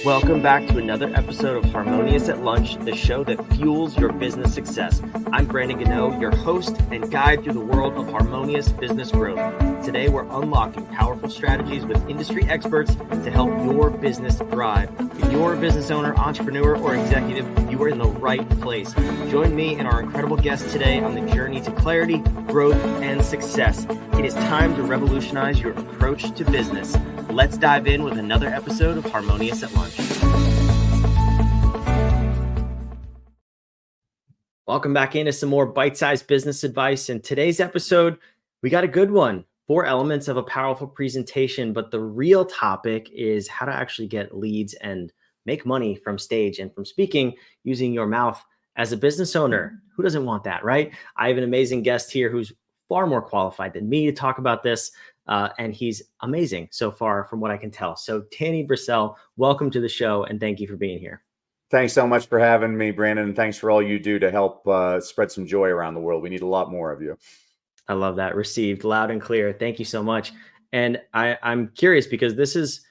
Welcome back to another episode of Harmonious at Lunch, the show that fuels your business success. I'm Brandon Gano, your host and guide through the world of harmonious business growth. Today, we're unlocking powerful strategies with industry experts to help your business thrive. If you're a business owner, entrepreneur, or executive, you are in the right place. Join me and our incredible guests today on the journey to clarity, growth, and success. It is time to revolutionize your approach to business. Let's dive in with another episode of Harmonious at Lunch. Welcome back into some more bite-sized business advice. In today's episode, we got a good one. 4 elements of a powerful presentation, but the real topic is how to actually get leads and make money from stage and from speaking using your mouth as a business owner. Who doesn't want that, right? I have an amazing guest here who's far more qualified than me to talk about this. And he's amazing so far from what I can tell. So Danny Brassell, welcome to the show and thank you for being here. Thanks so much for having me, Brandon. And thanks for all you do to help spread some joy around the world. We need a lot more of you. I love that. Received loud and clear. Thank you so much. And I'm curious because this is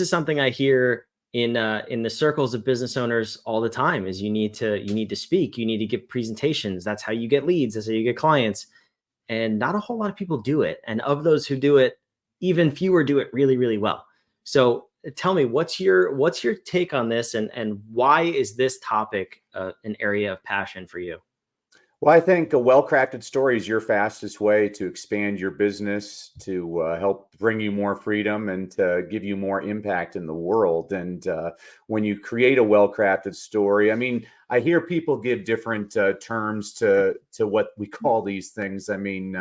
something I hear in the circles of business owners all the time is you need to speak, you need to give presentations. That's how you get leads. That's how you get clients. And not a whole lot of people do it. And of those who do it, even fewer do it really, really well. So tell me, what's your take on this and why is this topic an area of passion for you? Well, I think a well-crafted story is your fastest way to expand your business, to help bring you more freedom and to give you more impact in the world. And when you create a well-crafted story, I mean, I hear people give different terms to what we call these things. I mean,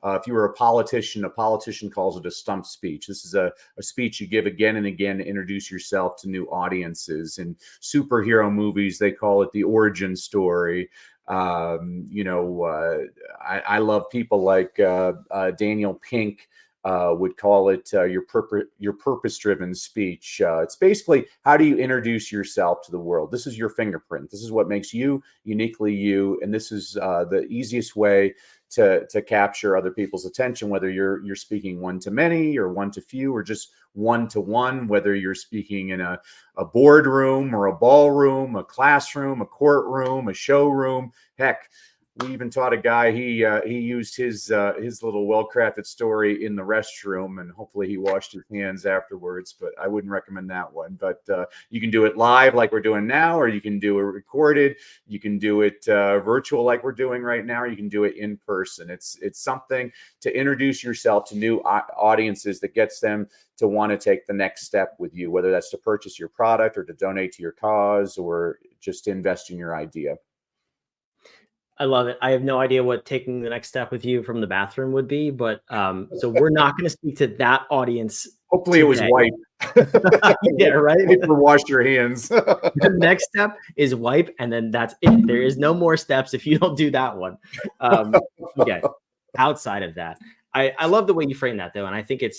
if you were a politician calls it a stump speech. This is a speech you give again and again to introduce yourself to new audiences. In superhero movies, they call it the origin story. I love people like Daniel Pink would call it your purpose-driven speech. It's basically, how do you introduce yourself to the world? This is your fingerprint. This is what makes you uniquely you, and this is the easiest way to capture other people's attention, whether you're speaking one to many or one to few or just one to one, whether you're speaking in a boardroom or a ballroom, a classroom, a courtroom, a showroom. Heck, we even taught a guy, he used his little well-crafted story in the restroom, and hopefully he washed his hands afterwards, but I wouldn't recommend that one. But you can do it live like we're doing now, or you can do it recorded. You can do it virtual like we're doing right now, or you can do it in person. It's something to introduce yourself to new audiences that gets them to want to take the next step with you, whether that's to purchase your product or to donate to your cause or just to invest in your idea. I love it. I have no idea what taking the next step with you from the bathroom would be, but so we're not going to speak to that audience. Hopefully today. It was wipe. Yeah, right. Or wash your hands. The next step is wipe, and then that's it. There is no more steps if you don't do that one. Okay. Outside of that, I love the way you frame that though, and I think it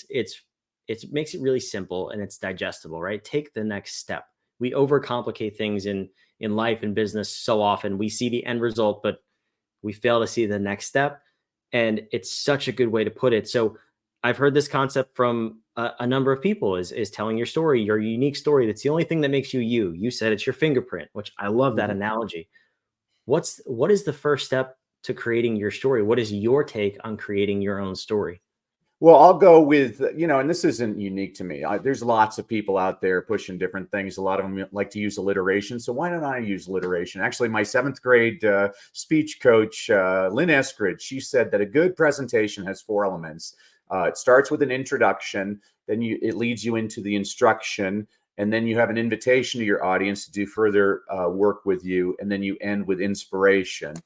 makes it really simple and it's digestible, right? Take the next step. We overcomplicate things in life and business so often. We see the end result, but we fail to see the next step. And it's such a good way to put it. So I've heard this concept from a number of people is telling your story, your unique story. That's the only thing that makes you you. You said it's your fingerprint, which I love that analogy. What is the first step to creating your story? What is your take on creating your own story? Well, I'll go with, and this isn't unique to me. There's lots of people out there pushing different things. A lot of them like to use alliteration. So why don't I use alliteration? Actually, my 7th grade speech coach, Lynn Eskridge, she said that a good presentation has 4 elements. It starts with an introduction, then it leads you into the instruction, and then you have an invitation to your audience to do further work with you, and then you end with inspiration.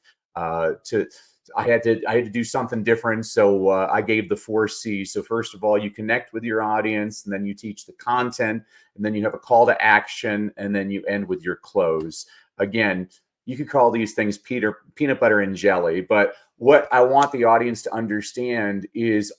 I had to do something different. So I gave the 4 C's. So first of all, you connect with your audience, and then you teach the content, and then you have a call to action, and then you end with your close. Again, you could call these things peanut butter and jelly, but what I want the audience to understand is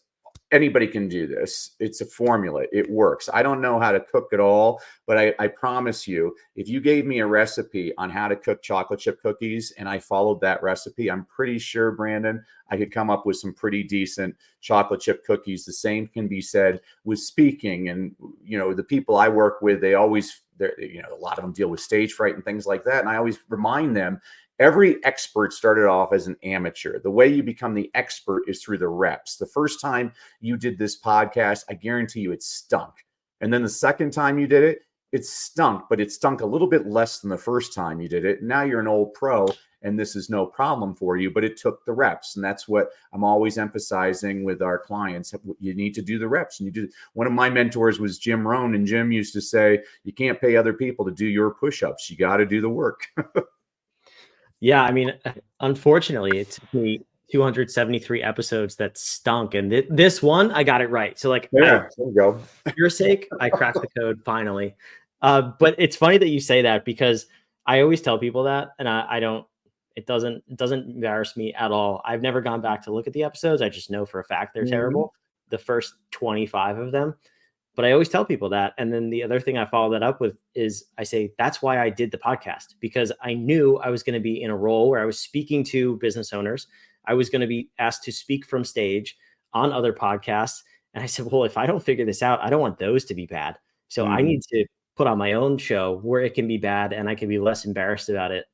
anybody can do this. It's a formula. It works. I don't know how to cook at all, but I promise you, if you gave me a recipe on how to cook chocolate chip cookies and I followed that recipe, I'm pretty sure, Brandon, I could come up with some pretty decent chocolate chip cookies. The same can be said with speaking. And, the people I work with, they always a lot of them deal with stage fright and things like that. And I always remind them, every expert started off as an amateur. The way you become the expert is through the reps. The first time you did this podcast, I guarantee you it stunk. And then the second time you did it, it stunk, but it stunk a little bit less than the first time you did it. Now you're an old pro and this is no problem for you, but it took the reps. And that's what I'm always emphasizing with our clients. You need to do the reps. And you do. One of my mentors was Jim Rohn, and Jim used to say, you can't pay other people to do your push-ups. You got to do the work. Yeah. I mean, unfortunately, it took me 273 episodes that stunk. And this one, I got it right. So like, yeah, there you go. For your sake, I cracked the code finally. But it's funny that you say that, because I always tell people that, and I don't, it doesn't embarrass me at all. I've never gone back to look at the episodes. I just know for a fact they're terrible, the first 25 of them. But I always tell people that. And then the other thing I follow that up with is I say, that's why I did the podcast, because I knew I was going to be in a role where I was speaking to business owners. I was going to be asked to speak from stage on other podcasts. And I said, well, if I don't figure this out, I don't want those to be bad. So I need to put on my own show where it can be bad and I can be less embarrassed about it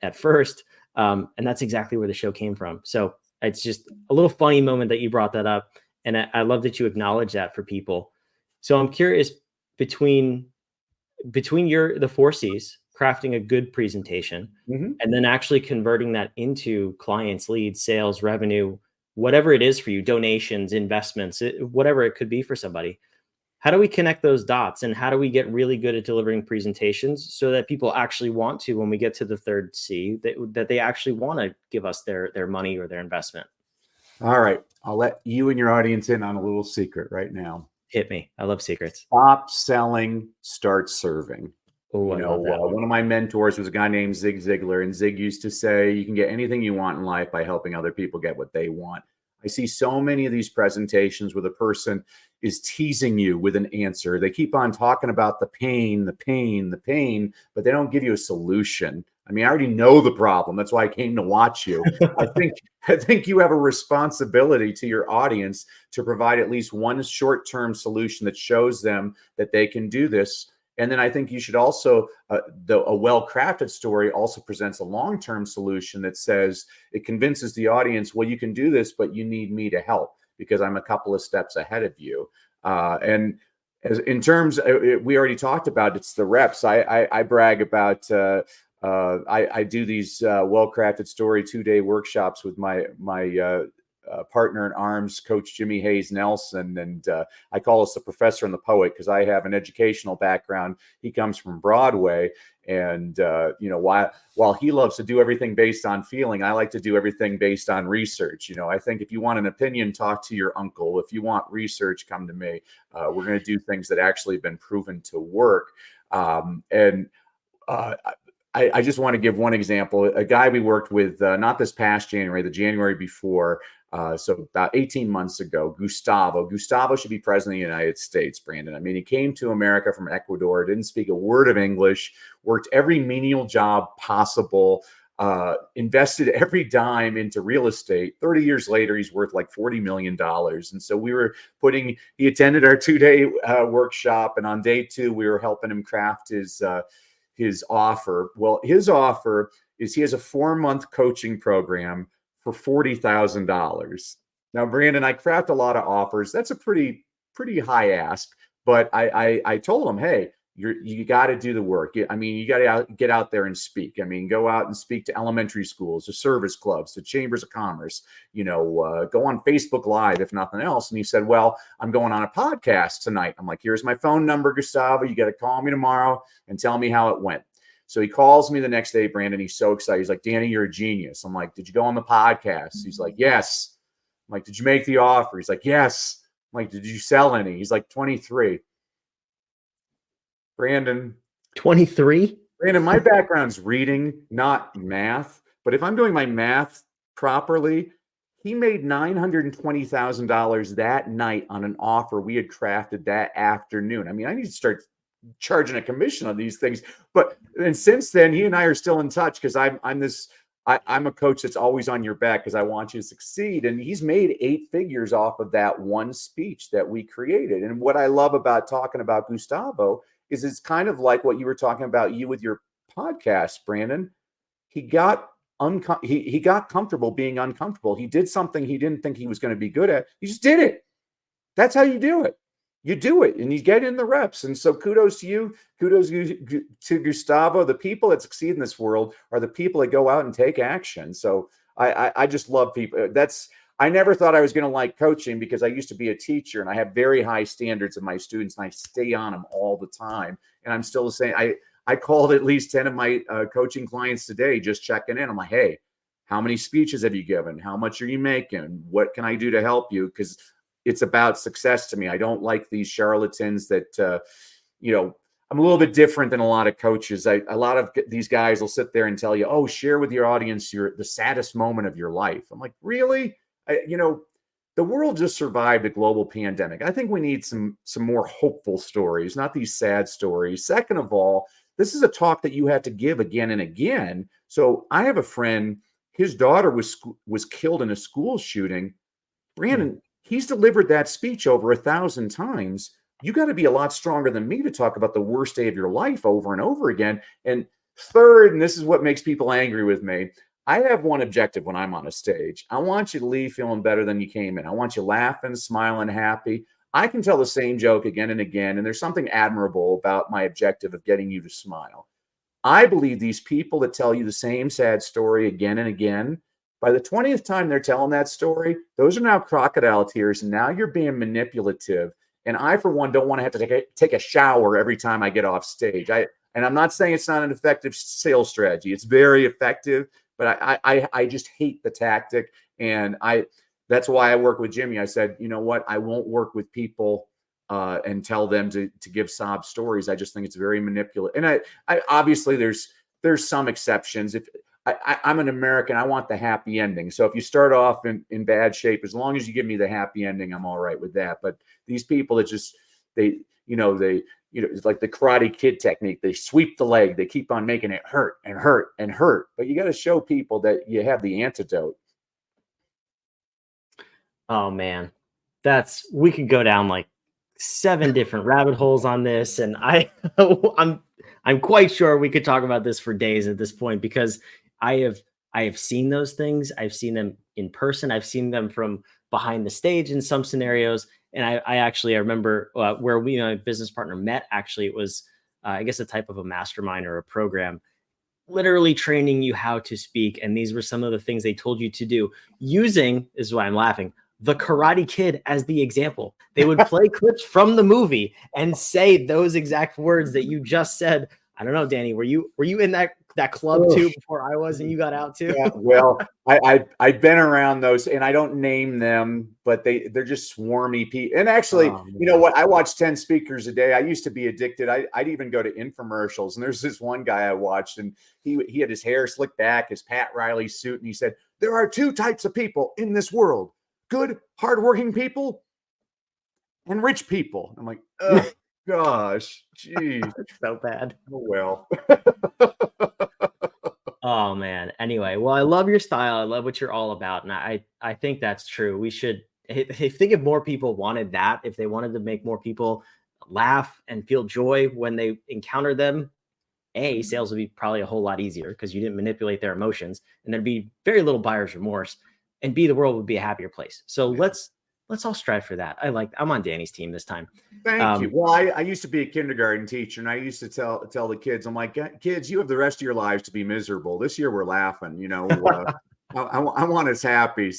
at first. And that's exactly where the show came from. So it's just a little funny moment that you brought that up. And I love that you acknowledge that for people. So I'm curious, between the 4 C's, crafting a good presentation, and then actually converting that into clients, leads, sales, revenue, whatever it is for you, donations, investments, whatever it could be for somebody. How do we connect those dots, and how do we get really good at delivering presentations so that people actually want to, when we get to the 3rd C, that they actually want to give us their money or their investment? All right. I'll let you and your audience in on a little secret right now. Hit me. I love secrets. Stop selling, start serving. Oh, one of my mentors was a guy named Zig Ziglar, and Zig used to say, you can get anything you want in life by helping other people get what they want. I see so many of these presentations where the person is teasing you with an answer. They keep on talking about the pain, but they don't give you a solution. I mean, I already know the problem. That's why I came to watch you. I think you have a responsibility to your audience to provide at least one short-term solution that shows them that they can do this. And then I think you should also, a well-crafted story also presents a long-term solution that says, it convinces the audience, well, you can do this, but you need me to help because I'm a couple of steps ahead of you. And as in terms, we already talked about, it's the reps. I brag about, I do these well-crafted story 2-day workshops with my partner in arms, Coach Jimmy Hayes Nelson. And I call us the professor and the poet because I have an educational background. He comes from Broadway. And, while he loves to do everything based on feeling, I like to do everything based on research. I think if you want an opinion, talk to your uncle. If you want research, come to me. We're going to do things that actually have been proven to work. I just want to give one example. A guy we worked with, not this past January, the January before, so about 18 months ago, Gustavo. Gustavo should be president of the United States, Brandon. I mean, he came to America from Ecuador, didn't speak a word of English, worked every menial job possible, invested every dime into real estate. 30 years later, he's worth like $40 million. And so he attended our 2-day workshop. And on day 2, we were helping him craft his offer. Well, his offer is he has a 4-month coaching program for $40,000. Now, Brandon, I craft a lot of offers. That's a pretty high ask, but I told him, hey, you got to do the work. I mean, you got to get out there and speak. I mean, go out and speak to elementary schools, to service clubs, to chambers of commerce, go on Facebook Live, if nothing else. And he said, well, I'm going on a podcast tonight. I'm like, here's my phone number, Gustavo. You got to call me tomorrow and tell me how it went. So he calls me the next day, Brandon. He's so excited. He's like, Danny, you're a genius. I'm like, did you go on the podcast? He's like, yes. I'm like, did you make the offer? He's like, yes. I'm like, did you sell any? He's like, 23. Brandon. 23? Brandon, my background's reading, not math. But if I'm doing my math properly, he made $920,000 that night on an offer we had crafted that afternoon. I mean, I need to start charging a commission on these things. And since then, he and I are still in touch because I'm a coach that's always on your back because I want you to succeed. And he's made 8 figures off of that one speech that we created. And what I love about talking about Gustavo is it's kind of like what you were talking about you with your podcast, Brandon. He got he got comfortable being uncomfortable. He did something he didn't think he was going to be good at. He just did it. That's how you do it. You do it and you get in the reps. And so kudos to you. Kudos to Gustavo. The people that succeed in this world are the people that go out and take action. So I just love people. I never thought I was going to like coaching because I used to be a teacher and I have very high standards of my students and I stay on them all the time. And I'm still the same. I called at least 10 of my coaching clients today, just checking in. I'm like, hey, how many speeches have you given? How much are you making? What can I do to help you? Because it's about success to me. I don't like these charlatans that, I'm a little bit different than a lot of coaches. A lot of these guys will sit there and tell you, oh, share with your audience the saddest moment of your life. I'm like, really? The world just survived a global pandemic. I think we need some more hopeful stories, not these sad stories. Second of all, this is a talk that you had to give again and again. So I have a friend, his daughter was killed in a school shooting. Brandon, he's delivered that speech over 1,000 times. You got to be a lot stronger than me to talk about the worst day of your life over and over again. And third, and this is what makes people angry with me, I have one objective when I'm on a stage. I want you to leave feeling better than you came in. I want you laughing, smiling, happy. I can tell the same joke again and again, and there's something admirable about my objective of getting you to smile. I believe these people that tell you the same sad story again and again, by the 20th time they're telling that story, those are now crocodile tears, and now you're being manipulative. And I, for one, don't want to have to take a shower every time I get off stage. And I'm not saying it's not an effective sales strategy. It's very effective, but I just hate the tactic. And that's why I work with Jimmy. I said, you know what? I won't work with people and tell them to give sob stories. I just think it's very manipulative. And I obviously there's some exceptions. If I'm an American, I want the happy ending. So if you start off in bad shape, as long as you give me the happy ending, I'm all right with that. But these people that just it's like the Karate Kid technique. They sweep the leg. They keep on making it hurt and hurt and hurt. But you got to show people that you have the antidote. Oh man, we could go down like 7 different rabbit holes on this, and I'm quite sure we could talk about this for days at this point because I have seen those things. I've seen them in person. I've seen them from behind the stage in some scenarios. And I remember where we and my business partner met. Actually, it was I guess a type of a mastermind or a program, literally training you how to speak. And these were some of the things they told you to do using, this is why I'm laughing, the Karate Kid as the example. They would play clips from the movie and say those exact words that you just said. I don't know, Danny, were you in that club too before I was and you got out too? Yeah, well, I've been around those and I don't name them, but they're just swarmy people. And actually, you know what? I watch 10 speakers a day. I used to be addicted. I'd even go to infomercials. And there's this one guy I watched and he had his hair slicked back, his Pat Riley suit. And he said, there are 2 types of people in this world: good, hardworking people and rich people. I'm like, oh gosh, geez. So bad. Oh, well. Oh man. Anyway, well, I love your style. I love what you're all about. And I think that's true. We should, I think if more people wanted that, if they wanted to make more people laugh and feel joy when they encounter them, sales would be probably a whole lot easier because you didn't manipulate their emotions, and there'd be very little buyer's remorse, and B, the world would be a happier place. So let's all strive for that. I'm on Danny's team this time. Thank you. Well, I used to be a kindergarten teacher, and I used to tell the kids, I'm like, kids, you have the rest of your lives to be miserable. This year we're laughing, I want us happy.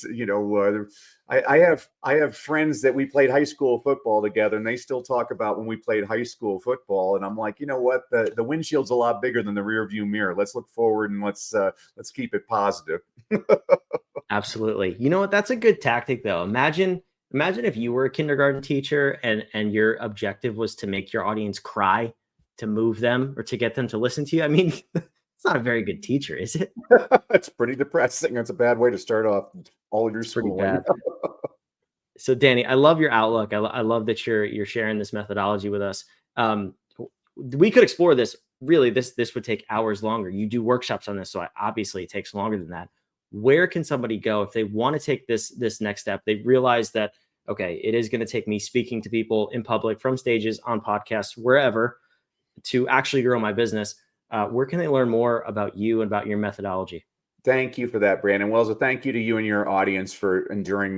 I have friends that we played high school football together, and they still talk about when we played high school football. And I'm like, you know what? The windshield's a lot bigger than the rear view mirror. Let's look forward and let's keep it positive. Absolutely. You know what? That's a good tactic, though. Imagine if you were a kindergarten teacher and your objective was to make your audience cry, to move them, or to get them to listen to you. I mean, it's not a very good teacher, is it? It's pretty depressing. That's a bad way to start off all of your schooling. Pretty bad. So, Danny, I love your outlook. I love that you're sharing this methodology with us. We could explore this. Really, this would take hours longer. You do workshops on this, so obviously it takes longer than that. Where can somebody go if they want to take this next step? They realize that, okay, it is going to take me speaking to people in public, from stages, on podcasts, wherever. to actually grow my business, where can they learn more about you and about your methodology? Thank you for that, Brandon. Well, so thank you to you and your audience for enduring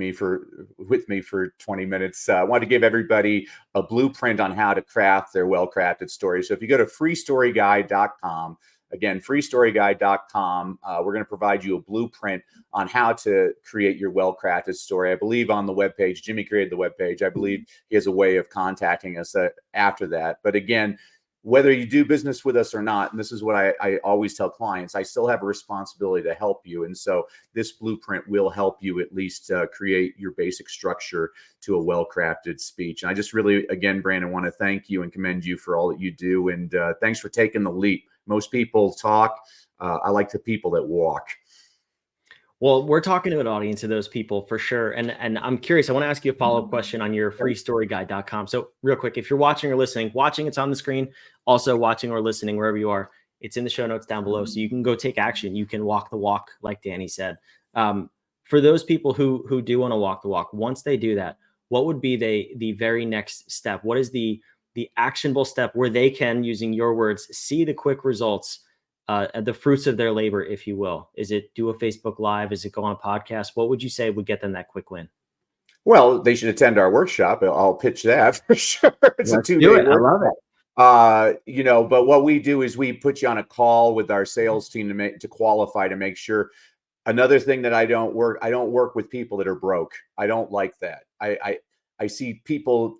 with me for 20 minutes. I want to give everybody a blueprint on how to craft their well-crafted story. So if you go to freestoryguide.com, again, freestoryguide.com, we're going to provide you a blueprint on how to create your well-crafted story. I believe on the webpage, Jimmy created the webpage. I believe he has a way of contacting us after that. But again, whether you do business with us or not, and this is what I always tell clients, I still have a responsibility to help you. And so this blueprint will help you at least create your basic structure to a well-crafted speech. And I just really, again, Brandon, want to thank you and commend you for all that you do. And thanks for taking the leap. Most people talk. I like the people that walk. Well, we're talking to an audience of those people for sure. And I'm curious, I want to ask you a follow-up question on your freestoryguide.com. So real quick, if you're watching or listening, it's on the screen, also watching or listening, wherever you are, it's in the show notes down below. So you can go take action. You can walk the walk, like Danny said. For those people who do want to walk the walk, once they do that, what would be the very next step? What is the actionable step where they can, using your words, see the quick results, the fruits of their labor, if you will? Is it do a Facebook Live? Is it go on a podcast? What would you say would get them that quick win? Well, they should attend our workshop. I'll pitch that for sure. It's Let's a 2-day do it. I workshop. love it. But what we do is we put you on a call with our sales team to qualify, to make sure. Another thing that I don't work with people that are broke. I don't like that. I see people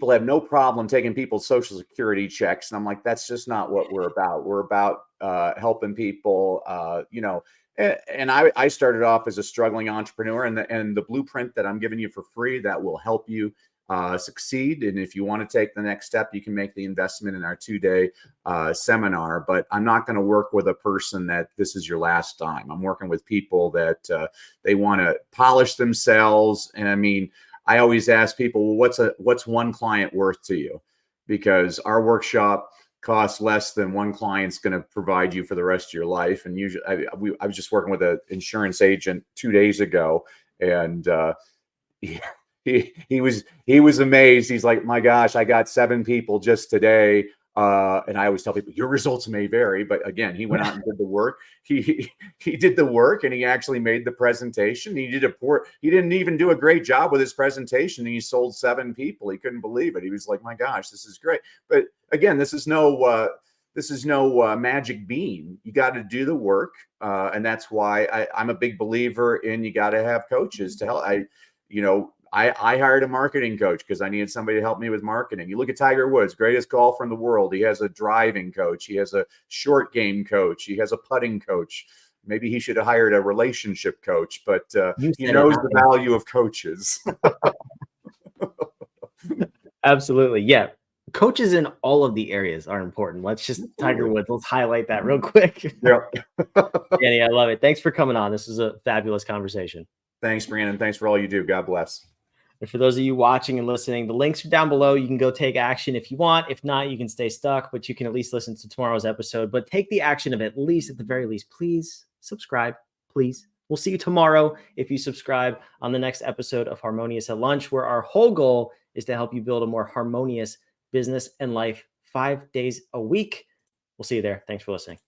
have no problem taking people's social security checks. And I'm like, that's just not what we're about. We're about helping people, and I started off as a struggling entrepreneur, and the blueprint that I'm giving you for free, that will help you succeed. And if you want to take the next step, you can make the investment in our 2-day seminar. But I'm not going to work with a person that this is your last time. I'm working with people that they want to polish themselves. And I mean, I always ask people, well, what's one client worth to you? Because our workshop costs less than one client's going to provide you for the rest of your life. And usually, I was just working with an insurance agent 2 days ago, and he was amazed. He's like, my gosh, I got 7 people just today. And I always tell people your results may vary, but again, he went out and did the work. He did the work, and he actually made the presentation. He didn't even do a great job with his presentation. And he sold 7 people. He couldn't believe it. He was like, my gosh, this is great. But again, this is no magic bean. You got to do the work. And that's why I'm a big believer in, you got to have coaches to help. I hired a marketing coach because I needed somebody to help me with marketing. You look at Tiger Woods, greatest golfer in the world. He has a driving coach. He has a short game coach. He has a putting coach. Maybe he should have hired a relationship coach, but he knows the value of coaches. Absolutely. Yeah. Coaches in all of the areas are important. Let's just Tiger Woods. Let's highlight that real quick. Yeah. Danny, I love it. Thanks for coming on. This was a fabulous conversation. Thanks, Brandon. Thanks for all you do. God bless. And for those of you watching and listening, the links are down below. You can go take action if you want. If not, you can stay stuck, but you can at least listen to tomorrow's episode. But take the action of at the very least, please subscribe, please. We'll see you tomorrow if you subscribe on the next episode of Harmonious at Lunch, where our whole goal is to help you build a more harmonious business and life 5 days a week. We'll see you there. Thanks for listening.